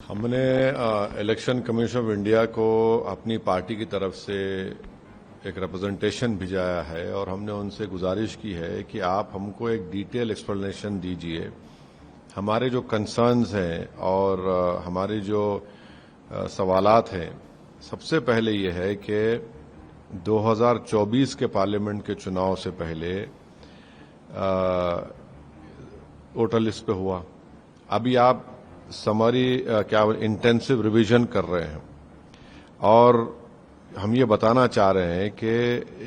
हमने election commission of India को अपनी पार्टी की तरफ से एक रिप्रेजेंटेशन भिजाया है और हमने उनसे गुजारिश की है कि आप हमको एक डिटेल एक्सप्लेनेशन दीजिए। हमारे जो कंसर्न्स हैं और हमारे जो सवालात हैं, सबसे पहले ये है कि 2024 के पार्लियामेंट के चुनाव से पहले वोटर लिस्ट पे हुआ, अभी आप समरी इंटेंसिव रिवीजन कर रहे हैं और हम ये बताना चाह रहे हैं कि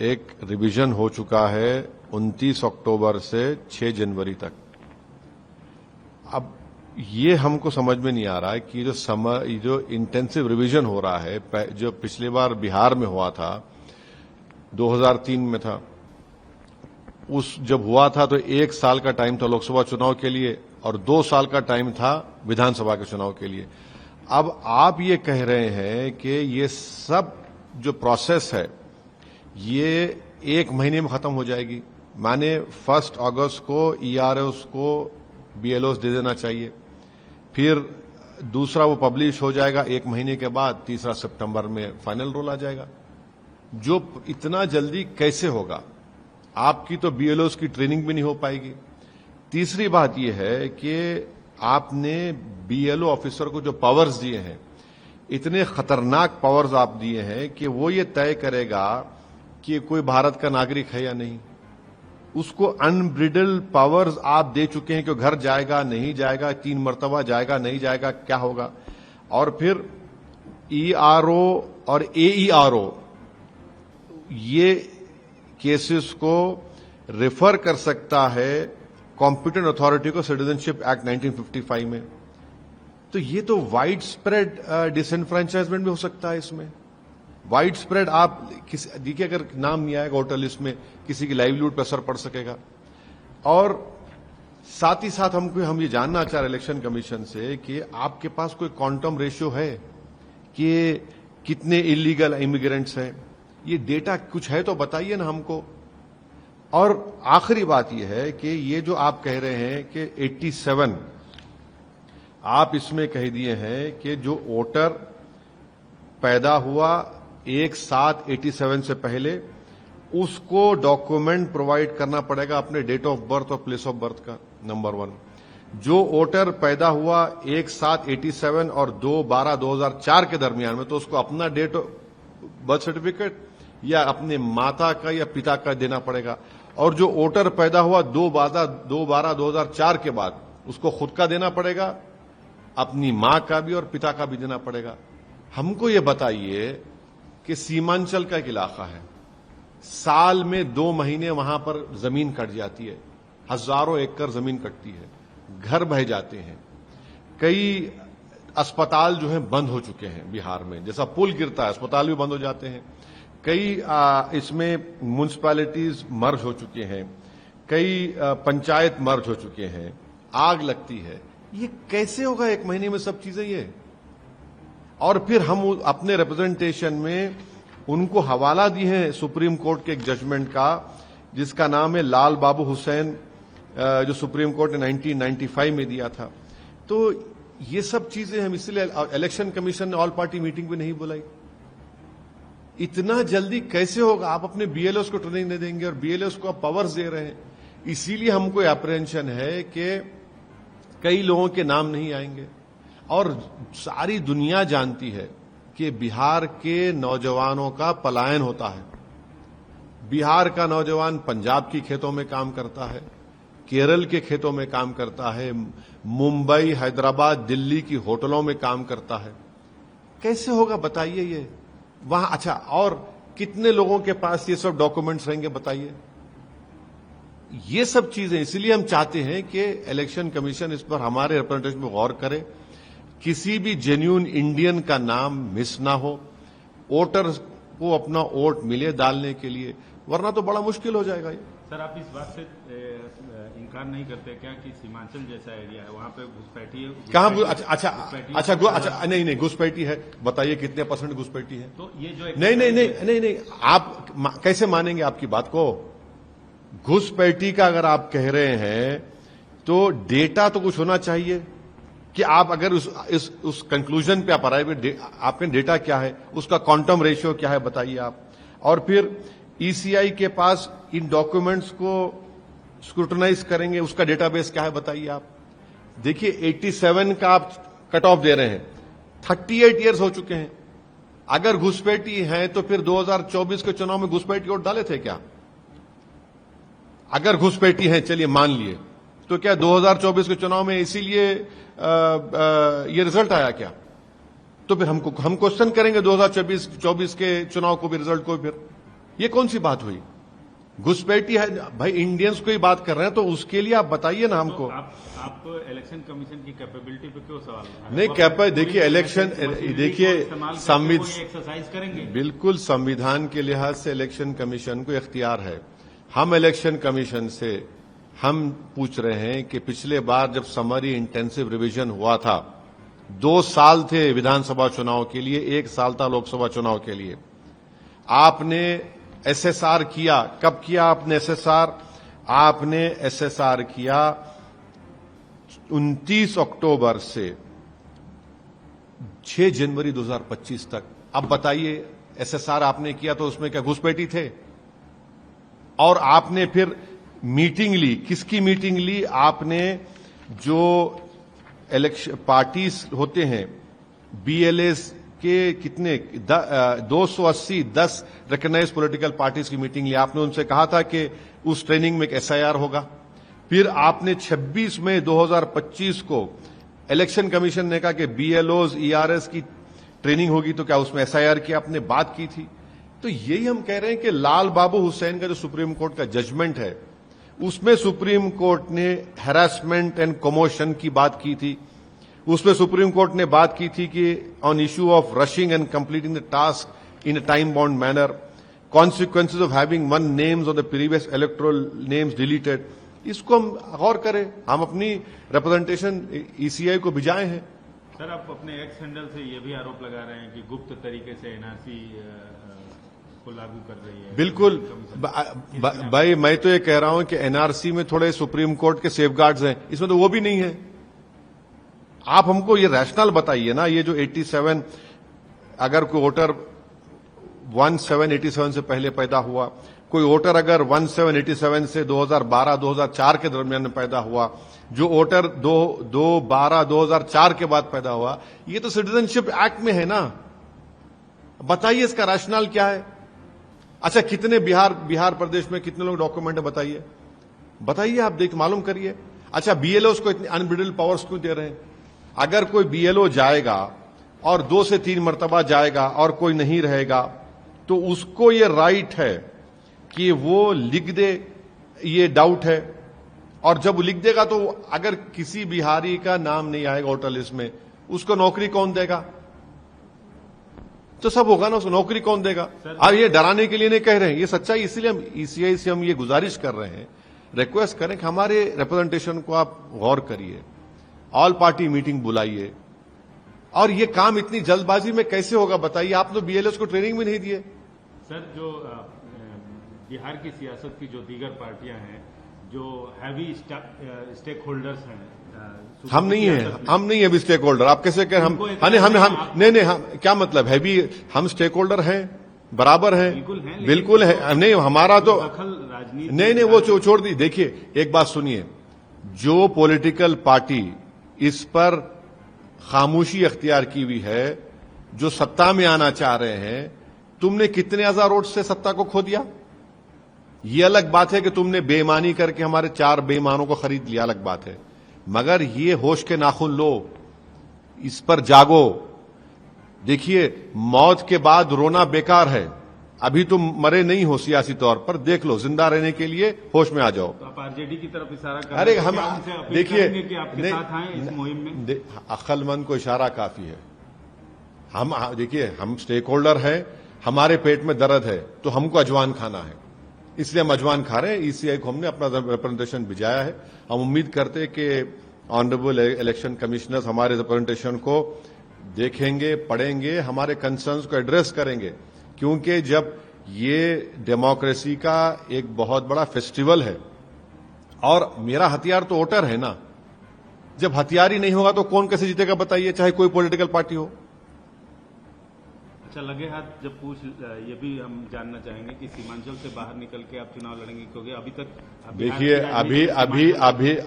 एक रिवीजन हो चुका है 29 अक्टूबर से 6 जनवरी तक। अब ये हमको समझ में नहीं आ रहा है कि जो इंटेंसिव रिवीजन हो रहा है, जो पिछली बार बिहार में हुआ था, 2003 में था, उस जब हुआ था तो 1 साल का टाइम था लोकसभा चुनाव के लिए और 2 साल का टाइम था विधानसभा के चुनाव के लिए। अब आप ये कह रहे हैं कि ये सब जो प्रोसेस है ये 1 महीने में खत्म हो जाएगी, माने 1 अगस्त को EROs को BLOs दे देना चाहिए, फिर दूसरा वो पब्लिश हो जाएगा 1 महीने के बाद, तीसरा सितंबर में फाइनल रोल आ जाएगा। जो इतना जल्दी कैसे होगा? आपकी तो BLOs की ट्रेनिंग भी नहीं हो पाएगी। तीसरी बात यह है कि आपने BLO ऑफिसर को जो पावर्स दिए हैं, इतने खतरनाक पावर्स आप दिए हैं कि वो ये तय करेगा कि कोई भारत का नागरिक है या नहीं। उसको अनब्रिडल्ड पावर्स आप दे चुके हैं कि घर जाएगा नहीं जाएगा, 3 मरतबा जाएगा नहीं जाएगा, क्या होगा। और फिर ERO और AERO ये केसेस को रेफर कर सकता है कॉम्पिटेंट अथॉरिटी को सिटीजनशिप एक्ट 1955 में। तो ये तो वाइड स्प्रेड डिसएनफ्रेंचाइजमेंट भी हो सकता है इसमें। वाइड स्प्रेड आप देखिए, अगर नाम नहीं आएगा वोटर लिस्ट में, किसी की लाइवलीहुड पर असर पड़ सकेगा। और साथ ही साथ हम ये जानना चाह रहे इलेक्शन कमीशन से कि आपके पास कोई क्वांटम रेशियो है कि कितने इलीगल इमिग्रेंट्स हैं? ये डेटा कुछ है तो बताइए ना हमको। और आखिरी बात यह है कि ये जो आप कह रहे हैं कि 87, आप इसमें कह दिए हैं कि जो वोटर पैदा हुआ 1/7/87 से पहले, उसको डॉक्यूमेंट प्रोवाइड करना पड़ेगा अपने डेट ऑफ बर्थ और प्लेस ऑफ बर्थ का, नंबर 1। जो वोटर पैदा हुआ 1/7/87 और 2/12/2004 के दरमियान में, तो उसको अपना डेट बर्थ सर्टिफिकेट या अपने माता का या पिता का देना पड़ेगा। और जो वोटर पैदा हुआ 2/12/2004 के बाद, उसको खुद का देना पड़ेगा, अपनी मां का भी और पिता का भी देना पड़ेगा। हमको ये बताइए कि सीमांचल का एक इलाका है, साल में 2 महीने वहां पर जमीन कट जाती है, हजारों एकड़ जमीन कटती है, घर बह जाते हैं, कई अस्पताल जो है बंद हो चुके हैं बिहार में, जैसा पुल गिरता है अस्पताल भी बंद हो जाते हैं, कई इसमें म्युनिसिपैलिटीज मर्ज हो चुके हैं, कई पंचायत मर्ज हो चुके हैं, आग लगती है। ये कैसे होगा 1 महीने में सब चीजें ये? और फिर हम अपने रिप्रेजेंटेशन में उनको हवाला दिए हैं सुप्रीम कोर्ट के एक जजमेंट का, जिसका नाम है लाल बाबू हुसैन, जो सुप्रीम कोर्ट ने 1995 में दिया था। तो ये सब चीजें हम इसलिए इलेक्शन कमीशन ने ऑल पार्टी मीटिंग भी नहीं बुलाई। इतना जल्दी कैसे होगा? आप अपने BLOs को ट्रेनिंग नहीं देंगे और BLOs को आप पावर्स दे रहे हैं। इसीलिए हमको अप्रेहेंशन है कि कई लोगों के नाम नहीं आएंगे। और सारी दुनिया जानती है कि बिहार के नौजवानों का पलायन होता है। बिहार का नौजवान पंजाब की खेतों में काम करता है, केरल के खेतों में काम करता है, मुंबई, हैदराबाद, दिल्ली की होटलों में काम करता है। कैसे होगा बताइए ये वहां? अच्छा, और कितने लोगों के पास ये सब डॉक्यूमेंट्स रहेंगे बताइए? ये सब चीजें इसलिए हम चाहते हैं कि इलेक्शन कमीशन इस पर हमारे रिप्रेजेंटेशन में गौर करे, किसी भी जेन्युइन इंडियन का नाम मिस ना हो, वोटर्स को अपना वोट मिले डालने के लिए, वरना तो बड़ा मुश्किल हो जाएगा ये। सर, आप इस बात से इनकार नहीं करते क्या कि सीमांचल जैसा एरिया है, वहां पे घुसपैठी है? कहां? अच्छा, नहीं घुसपैठी है। बताइए कितने % घुसपैठी है? तो ये जो नहीं, आप कैसे मानेंगे आपकी बात को? घुसपैठी का अगर आप कह रहे हैं तो डेटा तो कुछ होना चाहिए। कि आप अगर उस कंक्लूजन पे आप arrive, आपके डेटा क्या है, उसका क्वांटम रेशियो क्या है बताइए आप। और फिर ईसीआई के पास इन डॉक्यूमेंट्स को स्क्रूटनाइज करेंगे, उसका डेटाबेस क्या है बताइए आप। देखिए 87 का आप कट ऑफ दे रहे हैं, 38 इयर्स हो चुके हैं। अगर घुसपैठी है तो फिर 2024 के चुनाव में घुसपैठी वोट डाले थे क्या? अगर घुसपैठी है, चलिए मान लिए, तो क्या 2024 के चुनाव में इसीलिए ये रिजल्ट आया क्या? तो फिर हम क्वेश्चन करेंगे 2024 के चुनाव को भी, रिजल्ट को भी। फिर ये कौन सी बात हुई? घुसपैठी है भाई, इंडियंस को ही बात कर रहे हैं, तो उसके लिए आप बताइए ना हमको। तो आप इलेक्शन कमीशन की कैपेबिलिटी पे क्यों सवाल? नहीं, देखिए इलेक्शन, देखिए एक्सरसाइज करेंगे। बिल्कुल संविधान के लिहाज से इलेक्शन कमीशन को इख्तियार है। हम इलेक्शन कमीशन से हम पूछ रहे हैं कि पिछले बार जब समरी इंटेंसिव रिवीजन हुआ था, 2 साल थे विधानसभा चुनाव के लिए, 1 साल था लोकसभा चुनाव के लिए। आपने एसएसआर किया, कब किया आपने एसएसआर? आपने एसएसआर किया 29 अक्टूबर से 6 जनवरी 2025 तक। अब बताइए, एसएसआर आपने किया तो उसमें क्या घुसपैठी थे? और आपने फिर मीटिंग ली, किसकी मीटिंग ली आपने? जो इलेक्शन पार्टीज होते हैं, बीएलएस के कितने 280 10 रिकॉग्नाइज्ड पॉलिटिकल पार्टीज की मीटिंग ली। आपने उनसे कहा था कि उस ट्रेनिंग में एक एसआईआर होगा। फिर आपने 26 मई 2025 को इलेक्शन कमीशन ने कहा कि बीएलओज ईआरएस की ट्रेनिंग होगी, तो क्या उसमें एसआईआर की आपने बात की थी? तो यही हम कह रहे हैं कि लाल बाबू हुसैन का जो सुप्रीम कोर्ट का जजमेंट है, उसमें सुप्रीम कोर्ट ने हैरेसमेंट एंड कमोशन की बात की थी। उसमें सुप्रीम कोर्ट ने बात की थी कि on issue of rushing and completing the task in a time bound manner, consequences of having one names of the previous electoral names deleted. इसको हम गौर करें, हम अपनी रिप्रेजेंटेशन ईसीआई को भिजाए हैं। सर, आप अपने एक्स हैंडल से ये भी आरोप लगा रहे हैं कि गुप्त तरीके से एनआरसी को लागू कर रही है। बिल्कुल भाई, मैं तो ये कह रहा हूं कि एनआरसी में थोड़े सुप्रीम कोर्ट के सेफगार्ड्स हैं, इसमें तो वो भी नहीं है। आप हमको ये रैशनल बताइए ना। ये जो 87, अगर कोई वोटर 1787 से पहले पैदा हुआ, कोई वोटर अगर 1787 से 2012-2004 के दरमियान में पैदा हुआ, जो वोटर 2012-2004 के बाद पैदा हुआ, ये तो सिटीजनशिप एक्ट में है ना। बताइए इसका रैशनल क्या है? अच्छा, कितने बिहार प्रदेश में कितने लोग डॉक्यूमेंट है बताइए आप देख मालूम करिए। अच्छा, बीएलओ को इतनी अनबिल्ड पावर्स क्यों दे रहे हैं? अगर कोई बीएलओ जाएगा और 2 से 3 मरतबा जाएगा और कोई नहीं रहेगा, तो उसको ये राइट है कि वो लिख दे, ये डाउट है। और जब लिख देगा तो अगर किसी बिहारी का नाम नहीं आएगा वोटर लिस्ट में, उसको नौकरी कौन देगा? तो सब होगा ना, उसको नौकरी कौन देगा? अब ये डराने के लिए नहीं कह रहे हैं, ये सच्चाई। इसलिए हम ईसीआई से हम ये गुजारिश कर रहे हैं, रिक्वेस्ट करें कि हमारे रिप्रेजेंटेशन को आप गौर करिए, ऑल पार्टी मीटिंग बुलाइए। और ये काम इतनी जल्दबाजी में कैसे होगा बताइए? आप तो बीएलएस को ट्रेनिंग भी नहीं दिए। सर, जो बिहार की सियासत की जो दीगर पार्टियां हैं, जो हैवी स्टेक होल्डर्स हैं, हम नहीं है अभी स्टेक होल्डर। आप कैसे कह हम नहीं, हम क्या मतलब हैवी? हम स्टेक होल्डर हैं, बराबर हैं, बिल्कुल है। नहीं, हमारा तो नहीं, वो छोड़ दी। देखिए, एक बात सुनिए, जो पॉलिटिकल पार्टी इस पर खामोशी अख्तियार की हुई है, जो सत्ता में आना चाह रहे हैं, तुमने कितने हजार वोट से सत्ता को खो दिया? ये अलग बात है कि तुमने बेईमानी करके हमारे 4 बेईमानों को खरीद लिया, अलग बात है। मगर ये होश के नाखून लो, इस पर जागो। देखिए, मौत के बाद रोना बेकार है। अभी तुम मरे नहीं हो सियासी तौर पर, देख लो, जिंदा रहने के लिए होश में आ जाओ। तो आप आरजेडी की तरफ इशारा कर अरे हम देखिए, अक्लमंद को इशारा काफी है। हम देखिए, हम स्टेक होल्डर हैं, हमारे पेट में दर्द है तो हमको अजवान खाना है, इसलिए हम अजवान खा रहे हैं। ईसीआई को हमने अपना रिप्रेजेंटेशन भिजाया है। हम उम्मीद करते हैं कि ऑनरेबल इलेक्शन कमिश्नर्स हमारे रिप्रेजेंटेशन को देखेंगे, पढ़ेंगे, हमारे कंसर्न्स को एड्रेस करेंगे, क्योंकि जब ये डेमोक्रेसी का एक बहुत बड़ा फेस्टिवल है और मेरा हथियार तो वोटर है ना। जब हथियार ही नहीं होगा तो कौन कैसे जीतेगा बताइए, चाहे कोई पॉलिटिकल पार्टी हो। अच्छा, लगे हाथ जब ये भी हम जानना चाहेंगे कि सीमांचल से बाहर निकल के आप चुनाव लड़ेंगे, क्योंकि अभी तक देखिए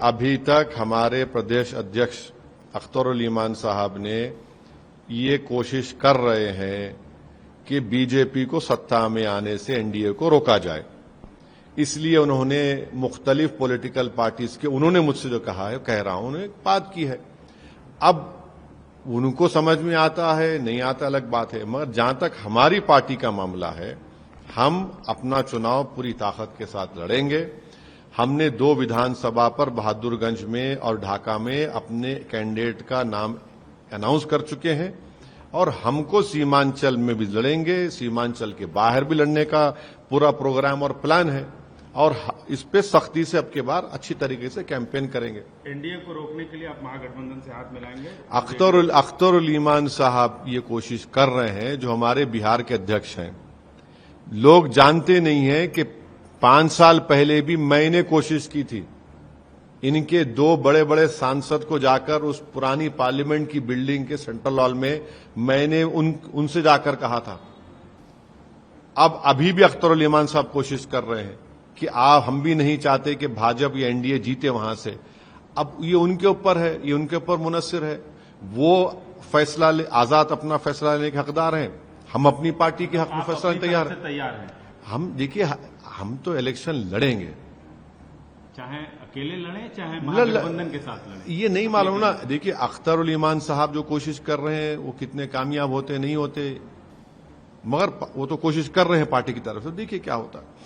अभी तक हमारे प्रदेश अध्यक्ष अख्तरुल ईमान साहब ने ये कोशिश कर रहे हैं कि बीजेपी को सत्ता में आने से एनडीए को रोका जाए। इसलिए उन्होंने मुख्तलिफ पॉलिटिकल पार्टीज के, उन्होंने मुझसे जो कहा है, कह रहा हूं, उन्होंने बात की है। अब उनको समझ में आता है नहीं आता अलग बात है, मगर जहां तक हमारी पार्टी का मामला है, हम अपना चुनाव पूरी ताकत के साथ लड़ेंगे। हमने 2 विधानसभा पर बहादुरगंज में और ढाका में अपने कैंडिडेट का नाम अनाउंस कर चुके हैं और हमको सीमांचल में भी लड़ेंगे, सीमांचल के बाहर भी लड़ने का पूरा प्रोग्राम और प्लान है और इस पे सख्ती से अब के बाद अच्छी तरीके से कैंपेन करेंगे। एनडीए को रोकने के लिए आप महागठबंधन से हाथ मिलाएंगे? अख्तरुल ईमान साहब ये कोशिश कर रहे हैं, जो हमारे बिहार के अध्यक्ष हैं। लोग जानते नहीं हैं कि 5 साल पहले भी मैंने कोशिश की थी, इनके 2 बड़े बड़े सांसद को जाकर उस पुरानी पार्लियामेंट की बिल्डिंग के सेंट्रल हॉल में मैंने उनसे जाकर कहा था। अब अभी भी अख्तरुल ईमान साहब कोशिश कर रहे हैं कि हम भी नहीं चाहते कि भाजपा या एनडीए जीते वहां से। अब ये उनके ऊपर है, ये उनके ऊपर मुनस्सिर है, वो फैसला आजाद अपना फैसला लेने के हकदार हैं। हम अपनी पार्टी के हक में फैसला तैयार हैं। हम देखिए, हम तो इलेक्शन लड़ेंगे, चाहे अकेले लड़ें चाहे महागठबंधन के साथ लड़ें। ये नहीं मालूम ना। देखिए अख्तरुल ईमान साहब जो कोशिश कर रहे हैं वो कितने कामयाब होते नहीं होते, मगर वो तो कोशिश कर रहे हैं पार्टी की तरफ से, देखिए क्या होता है।